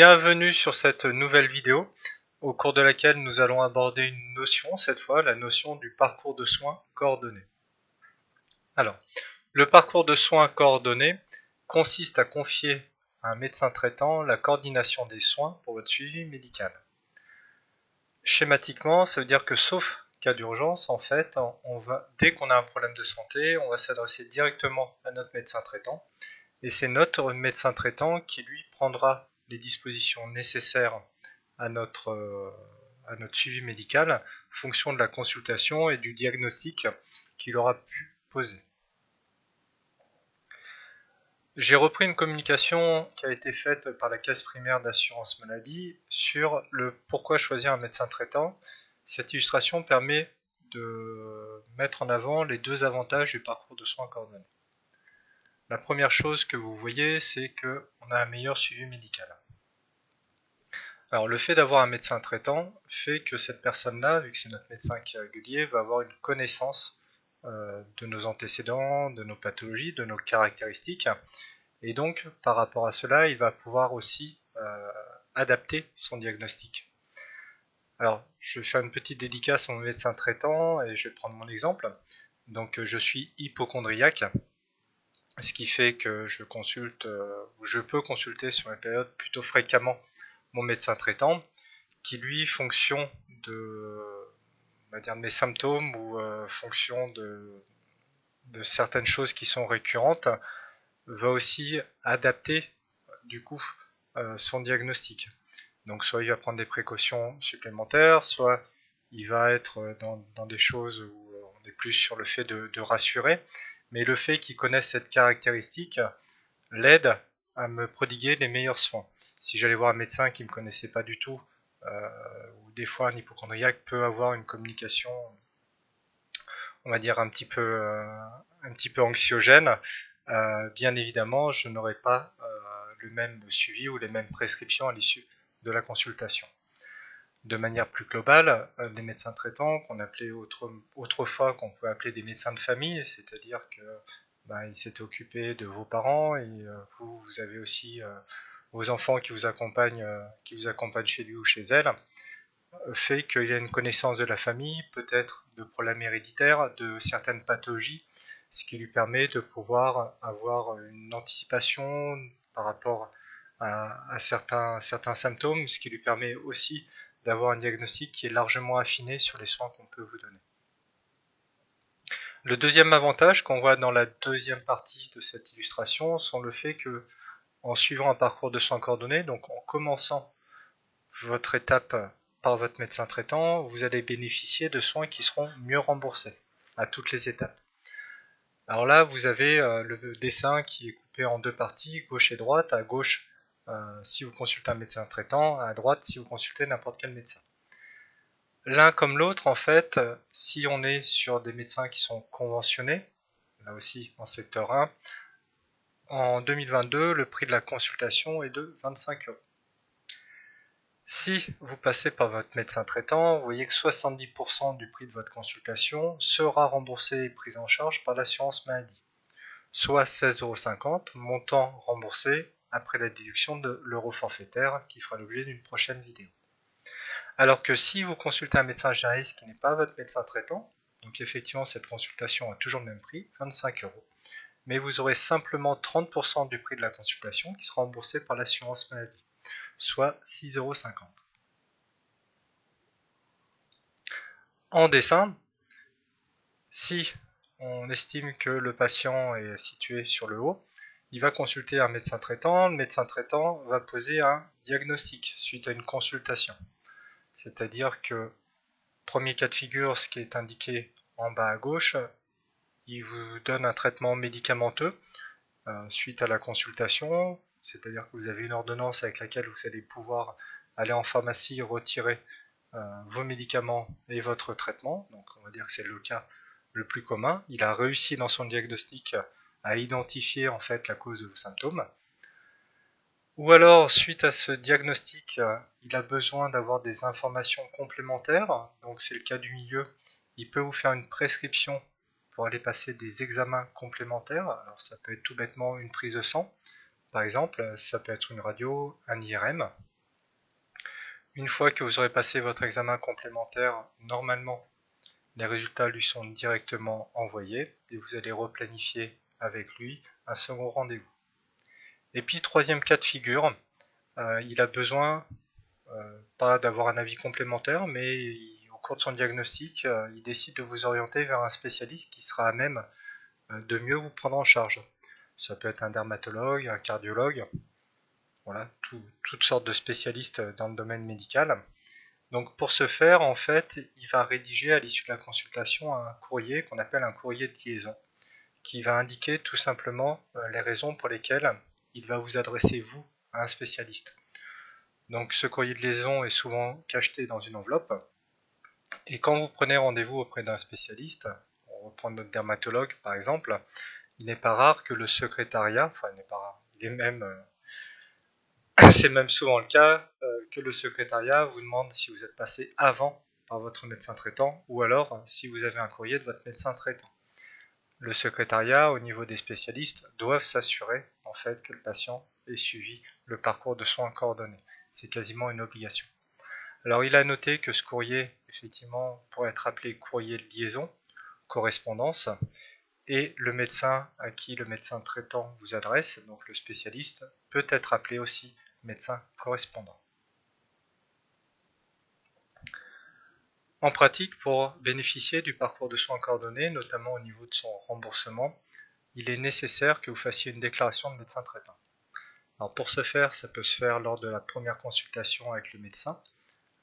Bienvenue sur cette nouvelle vidéo au cours de laquelle nous allons aborder une notion, cette fois la notion du parcours de soins coordonné. Alors, le parcours de soins coordonné consiste à confier à un médecin traitant la coordination des soins pour votre suivi médical. Schématiquement, ça veut dire que sauf cas d'urgence, en fait, dès qu'on a un problème de santé, on va s'adresser directement à notre médecin traitant. Et c'est notre médecin traitant qui lui prendra les dispositions nécessaires à notre suivi médical en fonction de la consultation et du diagnostic qu'il aura pu poser. J'ai repris une communication qui a été faite par la caisse primaire d'assurance maladie sur le pourquoi choisir un médecin traitant. Cette illustration permet de mettre en avant les deux avantages du parcours de soins coordonné. La première chose que vous voyez, c'est qu'on a un meilleur suivi médical. Alors le fait d'avoir un médecin traitant fait que cette personne-là, vu que c'est notre médecin qui est régulier, va avoir une connaissance de nos antécédents, de nos pathologies, de nos caractéristiques. Et donc par rapport à cela, il va pouvoir aussi adapter son diagnostic. Alors je vais faire une petite dédicace à mon médecin traitant et je vais prendre mon exemple. Donc je suis hypocondriaque. Ce qui fait que je peux consulter sur une période plutôt fréquemment mon médecin traitant, qui lui, fonction de mes symptômes ou fonction de certaines choses qui sont récurrentes, va aussi adapter du coup son diagnostic. Donc soit il va prendre des précautions supplémentaires, soit il va être dans des choses où on est plus sur le fait de rassurer, mais le fait qu'il connaisse cette caractéristique l'aide à me prodiguer les meilleurs soins. Si j'allais voir un médecin qui ne me connaissait pas du tout, ou des fois un hypocondriaque peut avoir une communication, on va dire un petit peu anxiogène, bien évidemment je n'aurai pas le même suivi ou les mêmes prescriptions à l'issue de la consultation. De manière plus globale, les médecins traitants qu'on appelait autrefois, qu'on peut appeler des médecins de famille, c'est-à-dire que ils s'étaient occupés de vos parents et vous avez aussi vos enfants qui vous accompagnent chez lui ou chez elle, fait qu'il y a une connaissance de la famille, peut-être de problèmes héréditaires, de certaines pathologies, ce qui lui permet de pouvoir avoir une anticipation par rapport à certains symptômes, ce qui lui permet aussi d'avoir un diagnostic qui est largement affiné sur les soins qu'on peut vous donner. Le deuxième avantage qu'on voit dans la deuxième partie de cette illustration sont le fait que, en suivant un parcours de soins coordonné, donc en commençant votre étape par votre médecin traitant, vous allez bénéficier de soins qui seront mieux remboursés à toutes les étapes. Alors là, vous avez le dessin qui est coupé en deux parties, gauche et droite. À gauche, si vous consultez un médecin traitant, à droite, si vous consultez n'importe quel médecin. L'un comme l'autre, en fait, si on est sur des médecins qui sont conventionnés, là aussi en secteur 1, en 2022, le prix de la consultation est de 25 €. Si vous passez par votre médecin traitant, vous voyez que 70% du prix de votre consultation sera remboursé et pris en charge par l'assurance maladie, soit 16,50 €, montant remboursé après la déduction de l'euro forfaitaire qui fera l'objet d'une prochaine vidéo. Alors que si vous consultez un médecin généraliste qui n'est pas votre médecin traitant, donc effectivement cette consultation a toujours le même prix, 25 €, mais vous aurez simplement 30% du prix de la consultation qui sera remboursé par l'assurance maladie, soit 6,50 €. En dessin, si on estime que le patient est situé sur le haut, il va consulter un médecin traitant, le médecin traitant va poser un diagnostic suite à une consultation. C'est-à-dire que, premier cas de figure, ce qui est indiqué en bas à gauche, il vous donne un traitement médicamenteux suite à la consultation, c'est-à-dire que vous avez une ordonnance avec laquelle vous allez pouvoir aller en pharmacie retirer vos médicaments et votre traitement. Donc on va dire que c'est le cas le plus commun. Il a réussi dans son diagnostic à identifier en fait la cause de vos symptômes. Ou alors, suite à ce diagnostic, il a besoin d'avoir des informations complémentaires, donc c'est le cas du milieu, il peut vous faire une prescription pour aller passer des examens complémentaires. Alors ça peut être tout bêtement une prise de sang, par exemple, ça peut être une radio, un IRM. Une fois que vous aurez passé votre examen complémentaire, normalement, les résultats lui sont directement envoyés et vous allez replanifier avec lui un second rendez-vous. Et puis, troisième cas de figure, il a besoin pas d'avoir un avis complémentaire, mais au cours de son diagnostic, il décide de vous orienter vers un spécialiste qui sera à même de mieux vous prendre en charge. Ça peut être un dermatologue, un cardiologue, voilà, toutes sortes de spécialistes dans le domaine médical. Donc pour ce faire, en fait, il va rédiger à l'issue de la consultation un courrier qu'on appelle un courrier de liaison, qui va indiquer tout simplement les raisons pour lesquelles il va vous adresser, vous, à un spécialiste. Donc ce courrier de liaison est souvent cacheté dans une enveloppe, et quand vous prenez rendez-vous auprès d'un spécialiste, on reprend notre dermatologue par exemple, il n'est pas rare que le secrétariat, enfin il n'est pas rare, il est même c'est même souvent le cas que le secrétariat vous demande si vous êtes passé avant par votre médecin traitant ou alors si vous avez un courrier de votre médecin traitant. Le secrétariat, au niveau des spécialistes, doivent s'assurer en fait que le patient ait suivi le parcours de soins coordonné. C'est quasiment une obligation. Alors il a noté que ce courrier, effectivement, pourrait être appelé courrier de liaison, correspondance, et le médecin à qui le médecin traitant vous adresse, donc le spécialiste, peut être appelé aussi médecin correspondant. En pratique, pour bénéficier du parcours de soins coordonnés, notamment au niveau de son remboursement, il est nécessaire que vous fassiez une déclaration de médecin traitant. Alors pour ce faire, ça peut se faire lors de la première consultation avec le médecin.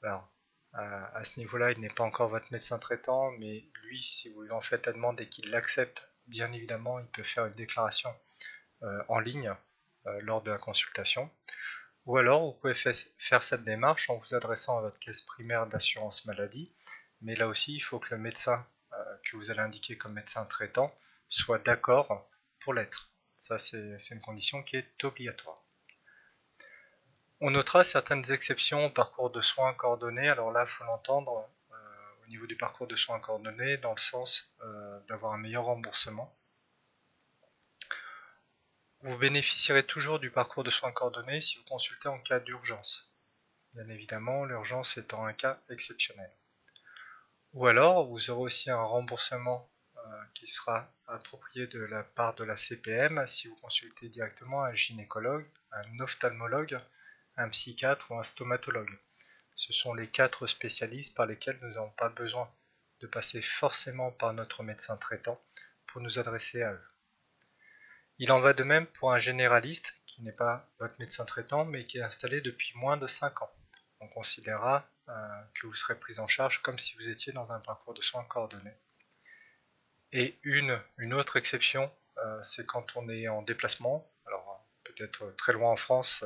Alors à ce niveau-là, il n'est pas encore votre médecin traitant, mais lui, si vous lui en faites la demande et qu'il l'accepte, bien évidemment, il peut faire une déclaration en ligne lors de la consultation. Ou alors, vous pouvez faire cette démarche en vous adressant à votre caisse primaire d'assurance maladie, mais là aussi, il faut que le médecin que vous allez indiquer comme médecin traitant soit d'accord pour l'être. Ça, c'est une condition qui est obligatoire. On notera certaines exceptions au parcours de soins coordonnés. Alors là, il faut l'entendre au niveau du parcours de soins coordonnés dans le sens d'avoir un meilleur remboursement. Vous bénéficierez toujours du parcours de soins coordonnés si vous consultez en cas d'urgence. Bien évidemment, l'urgence étant un cas exceptionnel. Ou alors, vous aurez aussi un remboursement qui sera approprié de la part de la CPM si vous consultez directement un gynécologue, un ophtalmologue, un psychiatre ou un stomatologue. Ce sont les 4 spécialistes par lesquels nous n'avons pas besoin de passer forcément par notre médecin traitant pour nous adresser à eux. Il en va de même pour un généraliste qui n'est pas votre médecin traitant mais qui est installé depuis moins de 5 ans. On considérera que vous serez pris en charge comme si vous étiez dans un parcours de soins coordonné. Et une autre exception, c'est quand on est en déplacement, alors peut-être très loin en France,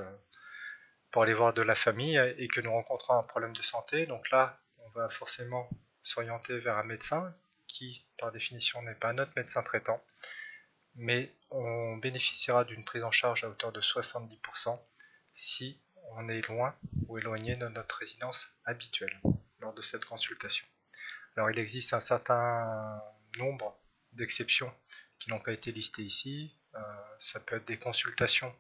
pour aller voir de la famille et que nous rencontrons un problème de santé. Donc là, on va forcément s'orienter vers un médecin qui, par définition, n'est pas notre médecin traitant, mais on bénéficiera d'une prise en charge à hauteur de 70% si on est loin ou éloigné de notre résidence habituelle lors de cette consultation. Alors il existe un certain nombre d'exceptions qui n'ont pas été listées ici. Ça peut être des consultations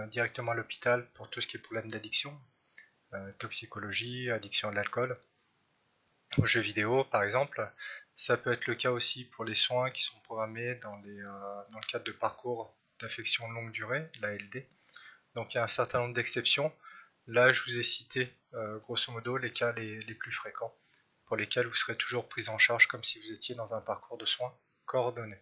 directement à l'hôpital pour tout ce qui est problème d'addiction, toxicologie, addiction à l'alcool, aux jeux vidéo par exemple. Ça peut être le cas aussi pour les soins qui sont programmés dans le cadre de parcours d'affection longue durée, l'ALD. Donc il y a un certain nombre d'exceptions. Là, je vous ai cité grosso modo les cas les plus fréquents pour lesquels vous serez toujours pris en charge comme si vous étiez dans un parcours de soins coordonné.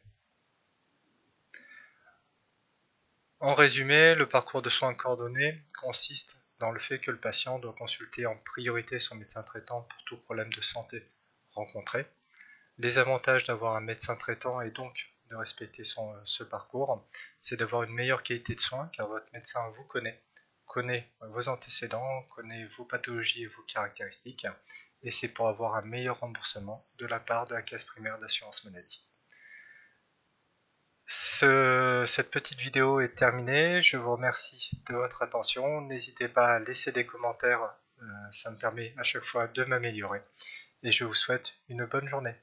En résumé, le parcours de soins coordonné consiste dans le fait que le patient doit consulter en priorité son médecin traitant pour tout problème de santé rencontré. Les avantages d'avoir un médecin traitant et donc de respecter ce parcours, c'est d'avoir une meilleure qualité de soins car votre médecin vous connaît vos antécédents, connaît vos pathologies et vos caractéristiques, et c'est pour avoir un meilleur remboursement de la part de la caisse primaire d'assurance maladie. Cette petite vidéo est terminée, je vous remercie de votre attention, n'hésitez pas à laisser des commentaires, ça me permet à chaque fois de m'améliorer, et je vous souhaite une bonne journée.